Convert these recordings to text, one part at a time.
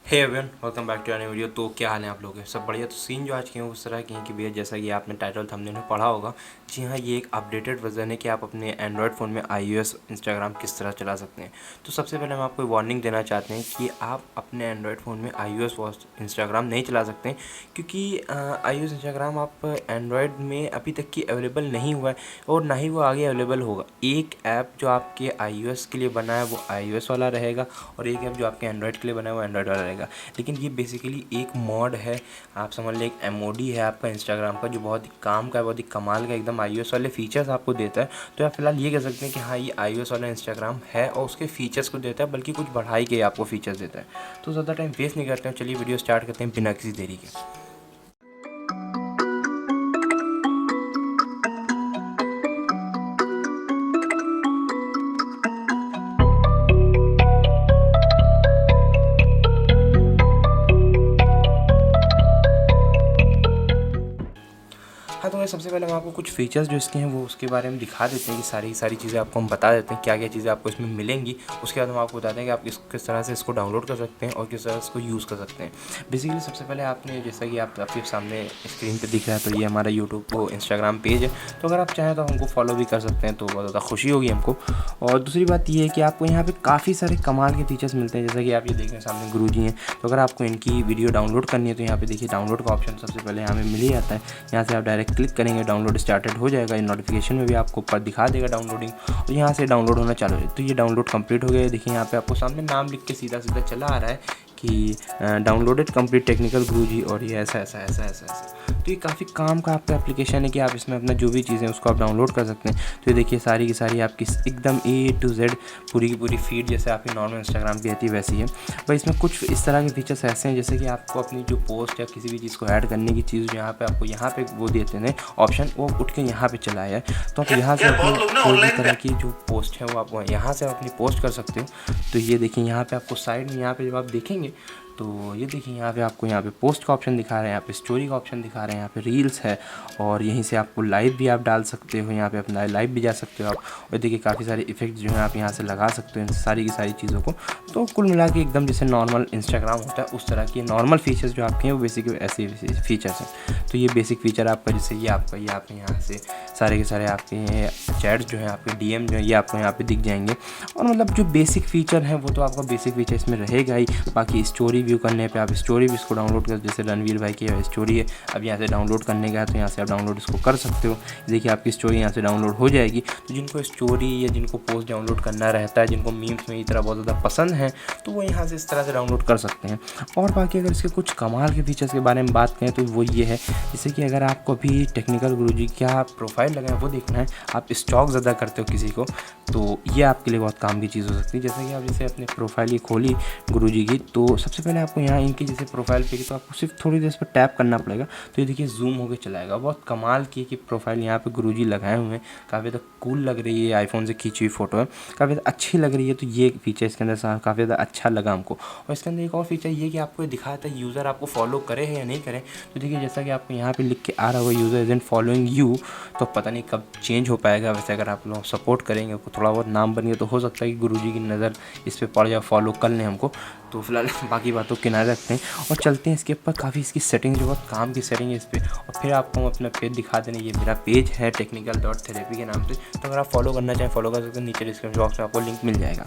Hey everyone, welcome back to new video. तो क्या हाल है आप लोगों के? सब बढ़िया। तो सीन जो आज के हैं उस तरह के हैं कि भैया जैसा कि आपने टाइटल थंबनेल में पढ़ा होगा, जी हाँ, ये एक अपडेटेड वर्जन है कि आप अपने एंड्रॉयड फ़ोन में iOS इंस्टाग्राम किस तरह चला सकते हैं। तो सबसे पहले हम आपको वार्निंग देना चाहते हैं कि आप अपने एंड्रॉयड फ़ोन में iOS इंस्टाग्राम नहीं चला सकते, क्योंकि iOS इंस्टाग्राम आप एंड्रॉयड में अभी तक की अवेलेबल नहीं हुआ है और ना ही वो आगे अवेलेबल होगा। एक ऐप जो आपके iOS के लिए बना है वो iOS वाला रहेगा और एक ऐप जो आपके एंड्रॉयड के लिए बना है वो एंड्रॉयड वाला रहेगा। लेकिन ये बेसिकली एक मॉड है, आप समझ लें, एक एमओडी है आपका इंस्टाग्राम का, जो बहुत ही काम का है, बहुत ही कमाल का, एकदम iOS वाले फीचर्स आपको देता है। तो आप फिलहाल ये कह सकते हैं कि हाँ, ये iOS वाला इंस्टाग्राम है और उसके फीचर्स को देता है, बल्कि कुछ बढ़ाई के आपको फीचर्स देता है। तो ज़्यादा टाइम वेस्ट नहीं करते हैं, चलिए वीडियो स्टार्ट करते हैं बिना किसी देरी के। हाँ, तो सबसे पहले हम आपको कुछ फीचर्स जो इसके हैं वो उसके बारे में दिखा देते हैं कि सारी चीज़ें आपको हम बता देते हैं क्या क्या चीज़ें आपको इसमें मिलेंगी। उसके बाद हम आपको बताते हैं कि आप किस तरह से इसको डाउनलोड कर सकते हैं और किस तरह से इसको यूज़ कर सकते हैं। बेसिकली सबसे पहले आपने, जैसा कि आपके सामने स्क्रीन पर दिख रहा है, तो ये हमारा यूट्यूब को इंस्टाग्राम पेज है। तो अगर आप चाहें तो हमको फॉलो भी कर सकते हैं, तो बहुत ज़्यादा खुशी होगी हमको। और दूसरी बात ये है कि आपको यहाँ पर काफ़ी सारे कमाल के फीचर्स मिलते हैं, जैसा कि आप ये देख रहे हैं सामने गुरुजी हैं। तो अगर आपको इनकी वीडियो डाउनलोड करनी है तो यहाँ पे देखिए डाउनलोड का ऑप्शन सबसे पहले यहाँ पे मिल ही जाता है। यहाँ से आप डायरेक्ट क्लिक करेंगे, डाउनलोड स्टार्टेड हो जाएगा। ये नोटिफिकेशन में भी आपको ऊपर दिखा देगा डाउनलोडिंग, और यहाँ से डाउनलोड होना चालू है। तो ये डाउनलोड कंप्लीट हो गया है। देखिए यहाँ पे आपको सामने नाम लिख के सीधा चला आ रहा है कि डाउनलोडेड कंप्लीट टेक्निकल गुरुजी, और ये ऐसा। तो ये काफ़ी काम का आपका एप्लीकेशन है कि आप इसमें अपना जो भी चीज़ें उसको आप डाउनलोड कर सकते हैं। तो ये देखिए सारी की सारी आपकी एकदम A to Z पूरी की पूरी फीड जैसे आपकी नॉर्मल इंस्टाग्राम की रहती है वैसी है। पर इसमें कुछ इस तरह के फीचर्स ऐसे हैं, जैसे कि आपको अपनी जो पोस्ट या किसी भी चीज़ को ऐड करने की चीज़ यहाँ पे आपको यहाँ पे वो देते हैं ऑप्शन, वो उठ के यहाँ पे चला है। तो आप यहाँ से अपनी कोई भी तरह की जो पोस्ट है वो आप यहाँ से अपनी पोस्ट कर सकते हो। तो ये देखिए यहाँ पे आपको साइड में यहाँ पे जब आप देखेंगे तो ये देखिए यहाँ पे आपको यहाँ पे पोस्ट का ऑप्शन दिखा रहे हैं, यहाँ पे स्टोरी का ऑप्शन दिखा रहे हैं, यहाँ पे रील्स है, और यहीं से आपको लाइव भी आप डाल सकते हो, यहाँ पे अपना लाइव भी जा सकते हो आप। और देखिए काफ़ी सारे इफेक्ट जो हैं आप यहाँ से लगा सकते हो इन सारी की सारी चीज़ों को। तो कुल मिला के एकदम जैसे नॉर्मल इंस्टाग्राम होता है उस तरह की नॉर्मल फीचर्स जो आपके हैं वो बेसिक ऐसे फीचर्स हैं। तो ये बेसिक फीचर आपका, जैसे ये आपका, ये आपके यहाँ से सारे के सारे आपके चैट्स जो हैं, आपके DM जो है, ये आपको यहाँ पे दिख जाएंगे। और मतलब जो बेसिक फीचर है वो तो आपका बेसिक फीचर इसमें रहेगा ही। बाकी स्टोरी व्यू करने पे आप स्टोरी भी इसको डाउनलोड कर, जैसे रणवीर भाई की स्टोरी है, अब यहाँ से डाउनलोड करने का है तो यहाँ से आप डाउनलोड इसको कर सकते हो। देखिए आपकी स्टोरी यहाँ से डाउनलोड हो जाएगी। तो जिनको स्टोरी या जिनको पोस्ट डाउनलोड करना रहता है, जिनको मीम्स में इस तरह बहुत ज़्यादा पसंद है, तो वो यहाँ से इस तरह से डाउनलोड कर सकते हैं। और बाकी अगर इसके कुछ कमाल के फीचर्स के बारे में बात करें तो वो ये है, जैसे कि अगर आपको अभी टेक्निकल गुरुजी क्या प्रोफाइल लगा है वो देखना है, आप स्टॉक ज़्यादा करते हो किसी को, तो ये आपके लिए बहुत काम की चीज़ हो सकती है। जैसे कि आप जैसे अपने प्रोफाइल ये खोली गुरुजी की, तो सबसे पहले आपको यहाँ इनकी जैसे प्रोफाइल पे की, तो आपको सिर्फ थोड़ी देर पर टैप करना पड़ेगा। तो ये देखिए जूम होकर चलाएगा। बहुत कमाल की कि प्रोफाइल यहाँ पे गुरुजी लगाए हुए हैं, काफ़ी ज़्यादा कूल लग रही है, आईफोन से खींची हुई फ़ोटो है, काफ़ी ज़्यादा अच्छी लग रही है। तो ये फीचर इसके अंदर काफ़ी ज़्यादा अच्छा लगा हमको। और इसके अंदर एक और फीचर ये कि आपको दिखाता है यूज़र आपको फॉलो करे है या नहीं करे। तो देखिए जैसा कि आपको यहाँ पर लिख के आ रहा होगा यूज़र इज़न्ट फॉलोइंग यू, तो पता नहीं कब चेंज हो पाएगा। वैसे अगर आप लोग सपोर्ट करेंगे, थोड़ा बहुत नाम बन गया, तो हो सकता है कि गुरुजी की नज़र इस पर पड़ जाए, फॉलो कर लें हमको। तो फिलहाल बाकी बातों को किनारे रखते हैं और चलते हैं इसके ऊपर। काफ़ी इसकी सेटिंग जो बहुत काम की सेटिंग है इस पर, और फिर आपको हम अपना पेज दिखा देंगे। ये मेरा पेज है technical.therapy के नाम से। तो अगर आप फॉलो करना चाहें फॉलो कर सकते हैं, नीचे डिस्क्रिप्शन बॉक्स में आपको लिंक मिल जाएगा।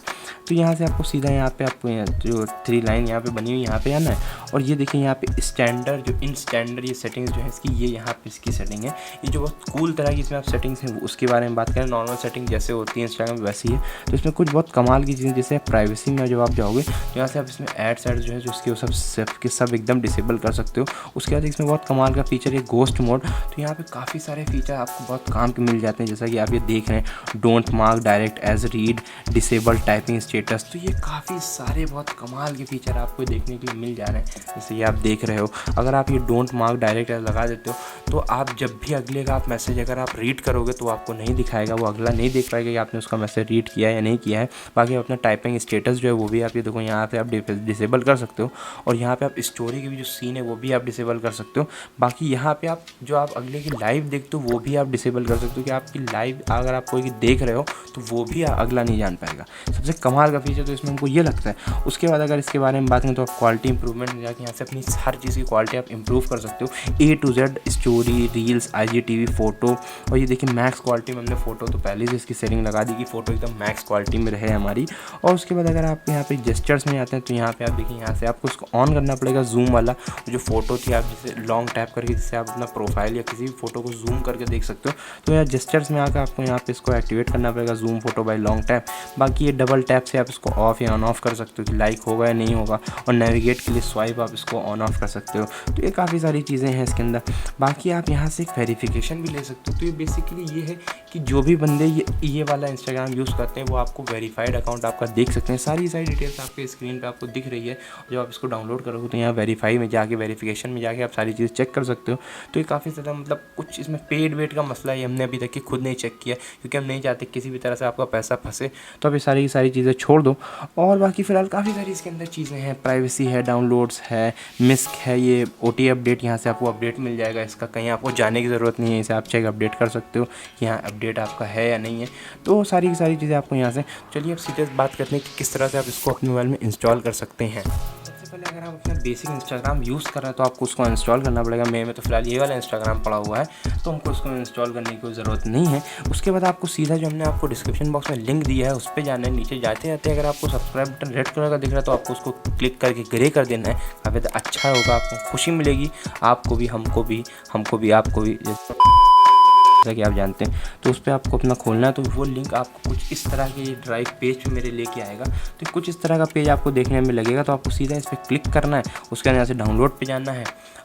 तो यहाँ से आपको सीधा यहाँ पे आपको जो 3 लाइन यहाँ पे बनी हुई यहाँ पे आना है। और ये देखिए यहाँ पे स्टैंडर्ड जो इन स्टैंडर्ड ये सेटिंग्स जो है इसकी, ये यहाँ पे इसकी सेटिंग है। ये जो बहुत कूल तरह की इसमें आप सेटिंग्स हैं उसके बारे में बात करें, नॉर्मल सेटिंग जैसे होती है इंस्टाग्राम वैसी है। तो इसमें कुछ बहुत कमाल की चीज़ें, जैसे प्राइवेसी में जब आप जाओगे तो यहाँ से आप इसमें एड्स जो है जो उसके सब एकदम डिसेबल कर सकते हो। उसके बाद इसमें बहुत कमाल का फीचर है गोस्ट मोड। तो यहाँ पे काफ़ी सारे फीचर आपको बहुत काम के मिल जाते हैं, जैसा कि आप ये देख रहे हैं, don't mark direct as read, disable typing status. तो ये काफ़ी सारे बहुत कमाल के फीचर आपको देखने के लिए मिल जा रहे हैं। जैसे ये आप देख रहे हो, अगर आप ये डोंट मार्क डायरेक्ट एज लगा देते हो तो आप जब भी अगले का आप मैसेज अगर आप रीड करोगे तो आपको नहीं दिखाएगा, वो अगला नहीं देख पाएगा कि आपने उसका मैसेज रीड किया है या नहीं किया है। बाकी अपना टाइपिंग स्टेटस जो है वो भी आप ये देखो यहाँ पे आप पे डिसेबल कर सकते हो। और यहाँ पे आप स्टोरी की भी जो सीन है वो भी आप डिसेबल कर सकते हो। बाकी यहाँ पे आप जो आप अगले की लाइव देखते हो वो भी आप डिसेबल कर सकते हो कि आपकी लाइव अगर आप कोई देख रहे हो तो वो भी अगला नहीं जान पाएगा। सबसे कमाल का फीचर तो इसमें हमको ये लगता है। उसके बाद अगर इसके बारे में बात करें तो आप क्वालिटी इंप्रूवमेंट में जाके यहाँ से अपनी हर चीज़ की क्वालिटी आप इंप्रूव कर सकते हो। A to Z story, reels, IGTV, photo. और ये देखिए मैक्स क्वालिटी में हमने फ़ोटो तो पहले से इसकी सेटिंग लगा दी कि फ़ोटो एकदम मैक्स क्वालिटी में रहे हमारी। और उसके बाद अगर आप यहाँ पे जेस्चर्स में आते हैं तो यहाँ पे आप देखिए यहाँ से आपको इसको ऑन करना पड़ेगा जूम वाला। जो फ़ोटो थी आप जैसे लॉन्ग टैप करके जिससे आप अपना प्रोफाइल या किसी भी फोटो को जूम करके देख सकते हो। तो यहाँ जेस्चर्स में आकर आपको यहाँ पे इसको एक्टिवेट करना पड़ेगा zoom photo by long tap. बाकी ये डबल टैप से आप इसको ऑफ या ऑन ऑफ कर सकते हो कि लाइक होगा या नहीं होगा। और नेविगेट के लिए स्वाइप आप इसको ऑन ऑफ कर सकते हो। तो ये काफ़ी सारी चीज़ें हैं इसके अंदर। बाकी आप यहाँ से एक वेरिफिकेशन भी ले सकते हो। तो ये बेसिकली ये है कि जो भी बंदे ये वाला इंस्टाग्राम यूज़ करते हैं वो आपको वेरीफाइड अकाउंट आपका देख सकते हैं। सारी डिटेल्स आपके स्क्रीन पे आपको दिख रही है। जब आप इसको डाउनलोड करोगे तो यहाँ वेरीफाई में जाके वेरिफिकेशन में जाके आप सारी चीज़ चेक कर सकते हो। तो ये काफ़ी ज़्यादा मतलब कुछ इसमें पेड वेट का मसला है, हमने अभी तक खुद नहीं चेक किया क्योंकि हम नहीं चाहते किसी भी तरह से आपका पैसा फंसे। तो अब ये सारी की सारी चीज़ें छोड़ दो। और बाकी फ़िलहाल काफ़ी सारी इसके अंदर चीज़ें हैं, प्राइवेसी है, डाउनलोड्स है, मिस्क है, ये OT अपडेट, यहाँ से आपको अपडेट मिल जाएगा इसका, कहीं आपको जाने की ज़रूरत नहीं है। इसे आप चेक अपडेट कर सकते हो कि यहाँ अपडेट आपका है या नहीं है। तो सारी की सारी चीज़ें आपको यहाँ से। चलिए अब सीधे बात करते हैं कि किस तरह से आप इसको अपने मोबाइल में इंस्टॉल कर सकते हैं। सबसे पहले अगर आप अपना बेसिक इंस्टाग्राम यूज़ कर रहे हैं तो आपको उसको इंस्टॉल करना पड़ेगा। मेरे में तो फिलहाल ये वाला इंस्टाग्राम पड़ा हुआ है तो हमको उसको इंस्टॉल करने की कोई ज़रूरत नहीं है। उसके बाद आपको सीधा जो हमने आपको डिस्क्रिप्शन बॉक्स में लिंक दिया है उस पर जाना है। नीचे जाते जाते अगर आपको सब्सक्राइब बटन रेड कलर का दिख रहा है तो आपको उसको क्लिक करके ग्रे कर देना है। काफ़ी अच्छा होगा, आपको खुशी मिलेगी, आपको भी, हमको भी, आपको भी, जैसा कि आप जानते हैं। तो उस पर आपको अपना खोलना है। तो वो लिंक आपको कुछ इस तरह के ड्राइव पेज पे मेरे लेके आएगा। तो कुछ इस तरह का पेज आपको देखने में लगेगा। तो आपको सीधा इस पर क्लिक करना है। उसके बाद यहाँ से डाउनलोड पे जाना है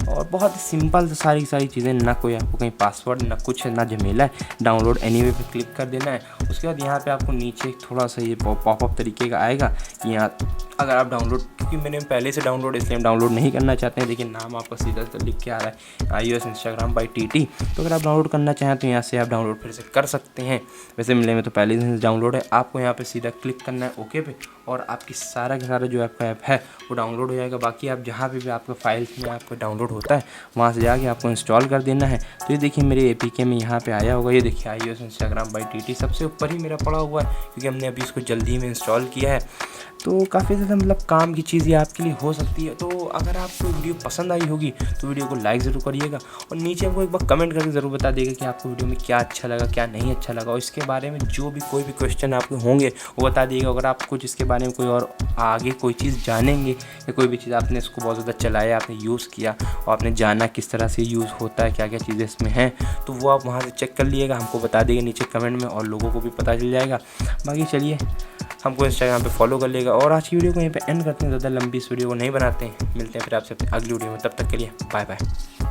और बहुत ही सिंपल सारी चीज़ें, ना कोई आपको कहीं पासवर्ड, ना कुछ है, ना झमेला है। डाउनलोड एनीवे पे क्लिक कर देना है। उसके बाद यहाँ पे आपको नीचे थोड़ा सा ये पॉपअप तरीके का आएगा कि यहाँ अगर आप डाउनलोड, क्योंकि मैंने पहले से डाउनलोड इसलिए हम डाउनलोड नहीं करना चाहते हैं। देखिए नाम आपका सीधा तो लिख के आ रहा है iOS Instagram by TT। तो अगर आप डाउनलोड करना चाहें तो यहाँ से आप डाउनलोड फिर से कर सकते हैं। वैसे मिले में तो पहले से डाउनलोड है। आपको यहाँ पे सीधा क्लिक करना है ओके पे और आपकी सारा का सारा जो आपका ऐप है वो डाउनलोड हो जाएगा। बाकी आप जहाँ पे भी आपका फाइल्स में आपका डाउनलोड होता है वहाँ से जाके आपको इंस्टॉल कर देना है। तो ये देखिए मेरे APK में यहाँ पे आया होगा। ये देखिए iOS Instagram by TT सबसे ऊपर ही मेरा पड़ा हुआ है क्योंकि हमने अभी इसको जल्दी में इंस्टॉल किया है। तो काफ़ी ज़्यादा मतलब काम की चीज़ ये आपके लिए हो सकती है। तो अगर आपको वीडियो पसंद आई होगी तो वीडियो को लाइक ज़रूर करिएगा और नीचे हमको एक बार कमेंट करके ज़रूर बता देगा कि आपको वीडियो में क्या अच्छा लगा, क्या नहीं अच्छा लगा। और इसके बारे में जो भी कोई भी क्वेश्चन आपके होंगे वो बता दिएगा। अगर आप कुछ इसके बारे में कोई और आगे कोई चीज़ जानेंगे या कोई भी चीज़ आपने इसको बहुत ज़्यादा चलाया, आपने यूज़ किया और आपने जाना किस तरह से यूज़ होता है, क्या क्या चीज़ें इसमें हैं, तो वो आप वहाँ से चेक कर लीजिएगा, हमको बता देगा नीचे कमेंट में और लोगों को भी पता चल जाएगा। बाकी चलिए हमको इंस्टाग्राम पे फॉलो कर लेगा। और आज की वीडियो को यहीं पे एंड करते हैं, ज़्यादा लंबी इस वीडियो को नहीं बनाते हैं। मिलते हैं फिर आपसे अपनी अगली वीडियो में, तब तक के लिए बाय बाय।